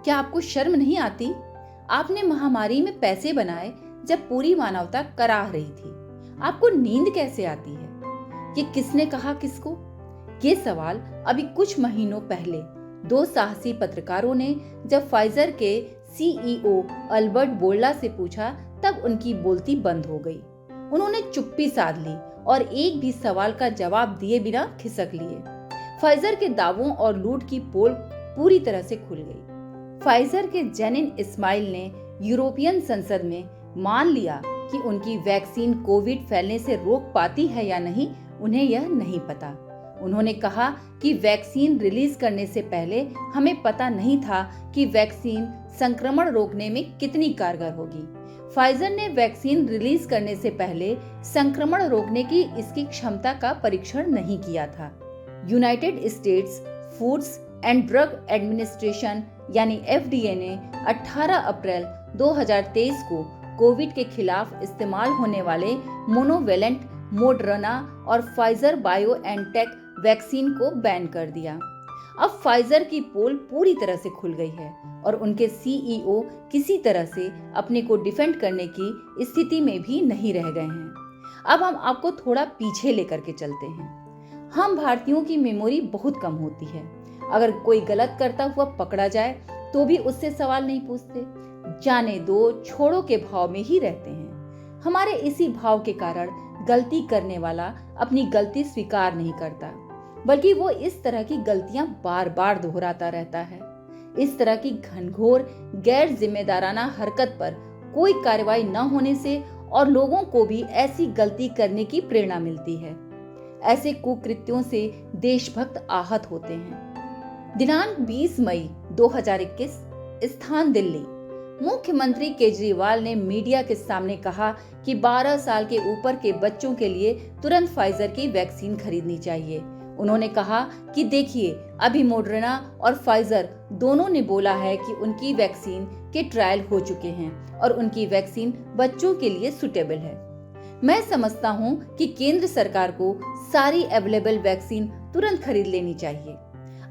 क्या आपको शर्म नहीं आती? आपने महामारी में पैसे बनाए जब पूरी मानवता कराह रही थी। आपको नींद कैसे आती है? ये किसने कहा किसको? ये सवाल अभी कुछ महीनों पहले दो साहसी पत्रकारों ने जब फाइजर के सीईओ अल्बर्ट बोर्ला से पूछा, तब उनकी बोलती बंद हो गई। उन्होंने चुप्पी साध ली और एक भी सवाल का जवाब दिए बिना खिसक लिए। फाइजर के दावों और लूट की पोल पूरी तरह से खुल गई। फाइजर के जेनिन इस्माइल ने यूरोपियन संसद में मान लिया कि उनकी वैक्सीन कोविड फैलने से रोक पाती है या नहीं, उन्हें यह नहीं पता। उन्होंने कहा कि वैक्सीन रिलीज करने से पहले हमें पता नहीं था कि वैक्सीन संक्रमण रोकने में कितनी कारगर होगी। फाइजर ने वैक्सीन रिलीज करने से पहले संक्रमण रोकने की इसकी क्षमता का परीक्षण नहीं किया था। United states foods and drug administration यानी FDA ने 18 अप्रैल 2023 को कोविड के खिलाफ इस्तेमाल होने वाले मोनोवेलेंट मोडर्ना और फाइजर बायोएनटेक वैक्सीन को बैन कर दिया। अब फाइजर की पोल पूरी तरह से खुल गई है और उनके सीईओ किसी तरह से अपने को डिफेंड करने की स्थिति में भी नहीं रह गए हैं। अब हम आपको थोड़ा पीछे लेकर के चलते हैं। हम भारतीयों की मेमोरी बहुत कम होती है। अगर कोई गलत करता हुआ पकड़ा जाए तो भी उससे सवाल नहीं पूछते, जाने दो छोड़ो के भाव में ही रहते हैं। हमारे इसी भाव के कारण गलती करने वाला अपनी गलती स्वीकार नहीं करता, बल्कि वो इस तरह की गलतियां बार बार दोहराता रहता है। इस तरह की घनघोर गैर जिम्मेदाराना हरकत पर कोई कार्रवाई न होने से और लोगों को भी ऐसी गलती करने की प्रेरणा मिलती है। ऐसे कुकृत्यों से देशभक्त आहत होते हैं। दिनांक 20 मई 2021, स्थान दिल्ली। मुख्यमंत्री केजरीवाल ने मीडिया के सामने कहा कि 12 साल के ऊपर के बच्चों के लिए तुरंत फाइजर की वैक्सीन खरीदनी चाहिए। उन्होंने कहा कि देखिए, अभी मोडर्ना और फाइजर दोनों ने बोला है कि उनकी वैक्सीन के ट्रायल हो चुके हैं और उनकी वैक्सीन बच्चों के लिए सुटेबल है। मैं समझता हूं कि केंद्र सरकार को सारी अवेलेबल वैक्सीन तुरंत खरीद लेनी चाहिए।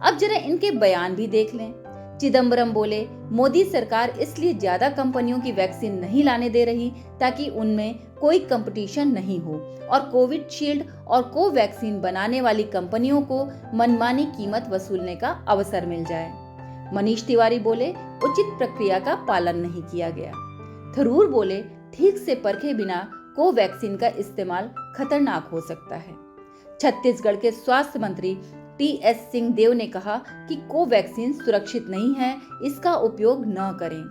अब जरा इनके बयान भी देख लें। चिदम्बरम बोले, मोदी सरकार इसलिए ज्यादा कंपनियों की वैक्सीन नहीं लाने दे रही ताकि उनमें कोई कंपटीशन नहीं हो और कोविशील्ड और कोवैक्सीन बनाने वाली कंपनियों को मनमानी कीमत वसूलने का अवसर मिल जाए। मनीष तिवारी बोले, उचित प्रक्रिया का पालन नहीं किया गया। थरूर बोले, ठीक से परखे बिना कोवैक्सीन का इस्तेमाल खतरनाक हो सकता है। छत्तीसगढ़ के स्वास्थ्य मंत्री TS सिंहदेव ने कहा कि कोवैक्सीन सुरक्षित नहीं है, इसका उपयोग न करें।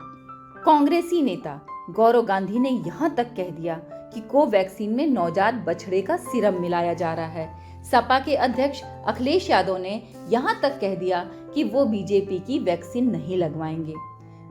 कांग्रेसी नेता गौरव गांधी ने यहां तक कह दिया कि कोवैक्सीन में नवजात बछड़े का सीरम मिलाया जा रहा है। सपा के अध्यक्ष अखिलेश यादव ने यहां तक कह दिया कि वो बीजेपी की वैक्सीन नहीं लगवाएंगे।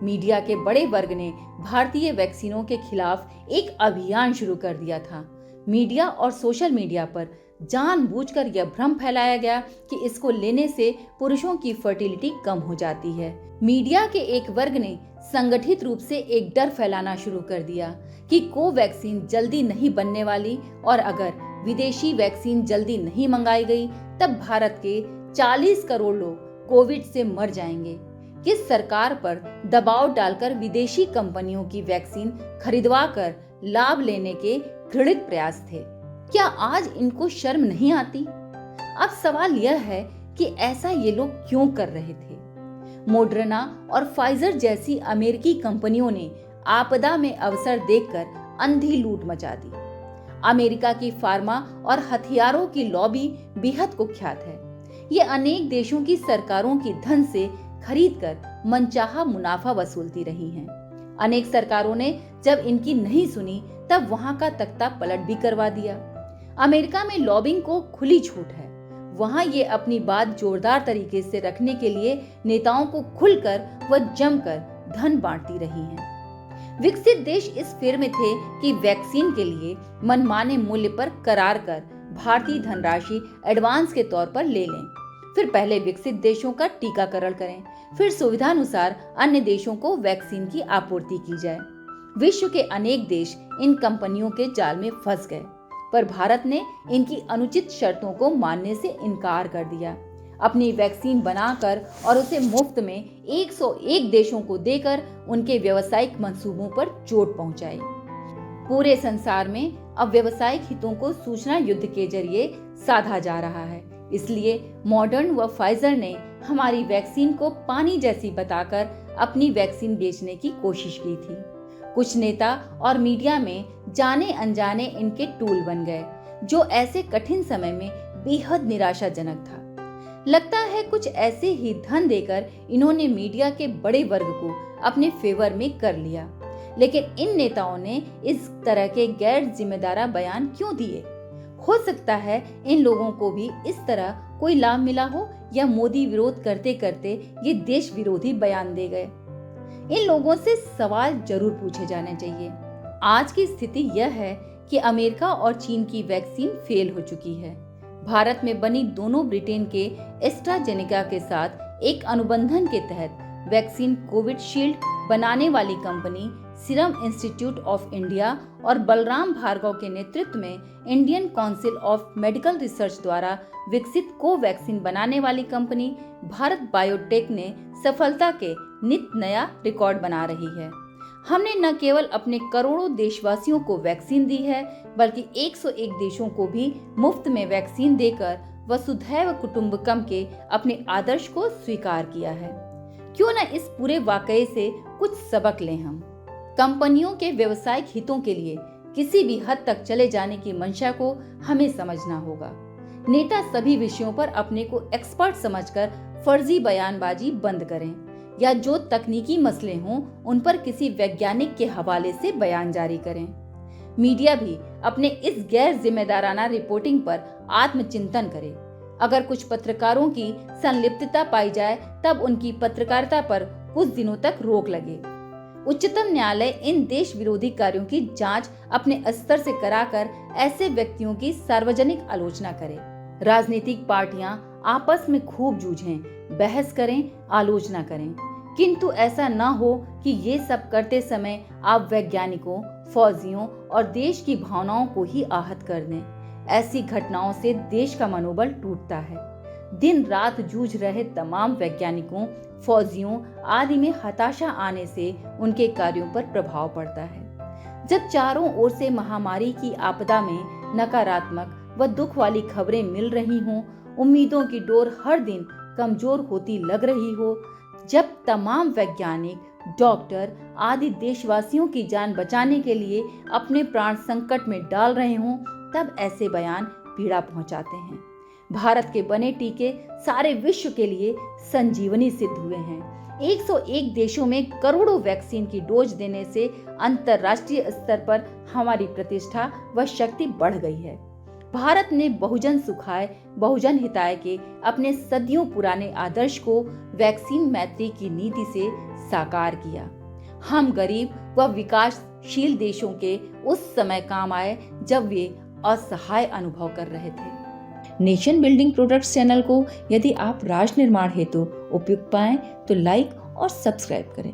मीडिया के बड़े वर्ग ने भारतीय वैक्सीनों के खिलाफ एक अभियान शुरू कर दिया था। मीडिया और सोशल मीडिया पर जानबूझकर यह भ्रम फैलाया गया कि इसको लेने से पुरुषों की फर्टिलिटी कम हो जाती है। मीडिया के एक वर्ग ने संगठित रूप से एक डर फैलाना शुरू कर दिया कि कोवैक्सीन जल्दी नहीं बनने वाली और अगर विदेशी वैक्सीन जल्दी नहीं मंगाई गई तब भारत के 40 करोड़ लोग कोविड से मर जाएंगे। किस सरकार पर दबाव डालकर विदेशी कंपनियों की वैक्सीन खरीदवा कर लाभ लेने के घृणित प्रयास थे। क्या आज इनको शर्म नहीं आती? अब सवाल यह है कि ऐसा ये लोग क्यों कर रहे थे? मोडर्ना और फाइजर जैसी अमेरिकी कंपनियों ने आपदा में अवसर देखकर अंधी लूट मचा दी। अमेरिका की फार्मा और हथियारों की लॉबी बेहद कुख्यात है। ये अनेक देशों की सरकारों की धन से खरीदकर मनचाहा मुनाफा वसूलती रही हैं। अनेक सरकारों ने जब इनकी नहीं सुनी तब वहां का तख्ता पलट भी करवा दिया। अमेरिका में लॉबिंग को खुली छूट है। वहां ये अपनी बात जोरदार तरीके से रखने के लिए नेताओं को खुलकर व जमकर धन बांटती रही हैं। विकसित देश इस फेर में थे कि वैक्सीन के लिए मनमाने मूल्य पर करार कर भारतीय धनराशि एडवांस के तौर पर ले लें। फिर पहले विकसित देशों का टीकाकरण करें, फिर सुविधानुसार अन्य देशों को वैक्सीन की आपूर्ति की जाए। विश्व के अनेक देश इन कंपनियों के जाल में फंस गए, पर भारत ने इनकी अनुचित शर्तों को मानने से इनकार कर दिया। अपनी वैक्सीन बनाकर और उसे मुफ्त में 101 देशों को देकर उनके व्यावसायिक मंसूबों पर चोट पहुंचाई। पूरे संसार में अब व्यावसायिक हितों को सूचना युद्ध के जरिए साधा जा रहा है। इसलिए मॉडर्न व फाइजर ने हमारी वैक्सीन को पानी जैसी बताकर अपनी वैक्सीन बेचने की कोशिश की थी। कुछ नेता और मीडिया में जाने अनजाने इनके टूल बन गए, जो ऐसे कठिन समय में बेहद निराशाजनक था। लगता है कुछ ऐसे ही धन देकर इन्होंने मीडिया के बड़े वर्ग को अपने फेवर में कर लिया। लेकिन इन नेताओं ने इस तरह के गैर जिम्मेदार बयान क्यों दिए? हो सकता है इन लोगों को भी इस तरह कोई लाभ मिला हो, या मोदी विरोध करते करते ये देश विरोधी बयान दे गए। इन लोगों से सवाल जरूर पूछे जाने चाहिए। आज की स्थिति यह है कि अमेरिका और चीन की वैक्सीन फेल हो चुकी है। भारत में बनी दोनों ब्रिटेन के एस्ट्राजेनेका के साथ एक अनुबंधन के तहत वैक्सीन कोविशील्ड बनाने वाली company serum institute of India और बलराम भार्गव के नेतृत्व में Indian council of medical research द्वारा विकसित कोवैक्सीन बनाने वाली कंपनी भारत बायोटेक ने सफलता के नित नया रिकॉर्ड बना रही है। हमने न केवल अपने करोड़ों देशवासियों को वैक्सीन दी है, बल्कि 101 देशों को भी मुफ्त में वैक्सीन देकर वसुधैव कुटुंबकम के अपने आदर्श को स्वीकार किया है। क्यों न इस पूरे वाकये से कुछ सबक लें हम। कंपनियों के व्यवसायिक हितों के लिए किसी भी हद तक चले जाने की मंशा को हमें समझना होगा। नेता सभी विषयों पर अपने को एक्सपर्ट समझकर फर्जी बयानबाजी बंद करें, या जो तकनीकी मसले हों उन पर किसी वैज्ञानिक के हवाले से बयान जारी करें। मीडिया भी अपने इस गैर जिम्मेदाराना रिपोर्टिंग पर आत्मचिंतन करे। अगर कुछ पत्रकारों की संलिप्तता पाई जाए तब उनकी पत्रकारिता पर कुछ दिनों तक रोक लगे। उच्चतम न्यायालय इन देश विरोधी कार्यों की जांच अपने स्तर से कराकर ऐसे व्यक्तियों की सार्वजनिक आलोचना करे। राजनीतिक पार्टियां आपस में खूब जूझें, बहस करें, आलोचना करें, किंतु ऐसा न हो कि ये सब करते समय आप वैज्ञानिकों, फौजियों और देश की भावनाओं को ही आहत कर दें। ऐसी घटनाओं से देश का मनोबल टूटता है। दिन रात जूझ रहे तमाम वैज्ञानिकों, फौजियों आदि में हताशा आने से उनके कार्यों पर प्रभाव पड़ता है। जब चारों ओर से महामारी की आपदा में नकारात्मक व दुख वाली खबरें मिल रही हों, उम्मीदों की डोर हर दिन कमजोर होती लग रही हो, जब तमाम वैज्ञानिक, डॉक्टर आदि देशवासियों की जान बचाने के लिए अपने प्राण संकट में डाल रहे हों, तब ऐसे बयान पीड़ा पहुंचाते हैं। भारत के बने टीके सारे विश्व के लिए संजीवनी सिद्ध हुए हैं। 101 देशों में करोड़ों वैक्सीन की डोज देने से अंतर्राष्ट्रीय स्तर पर हमारी प्रतिष्ठा व शक्ति बढ़ गई है। भारत ने बहुजन सुखाय बहुजन हिताय के अपने सदियों पुराने आदर्श को वैक्सीन मैत्री की नीति से साकार किया। हम गरीब व विकासशील देशों के उस समय काम आए जब वे असहाय अनुभव कर रहे थे। नेशन बिल्डिंग प्रोडक्ट्स चैनल को यदि आप राष्ट्र निर्माण हेतु उपयुक्त पाएं तो लाइक और सब्सक्राइब करें।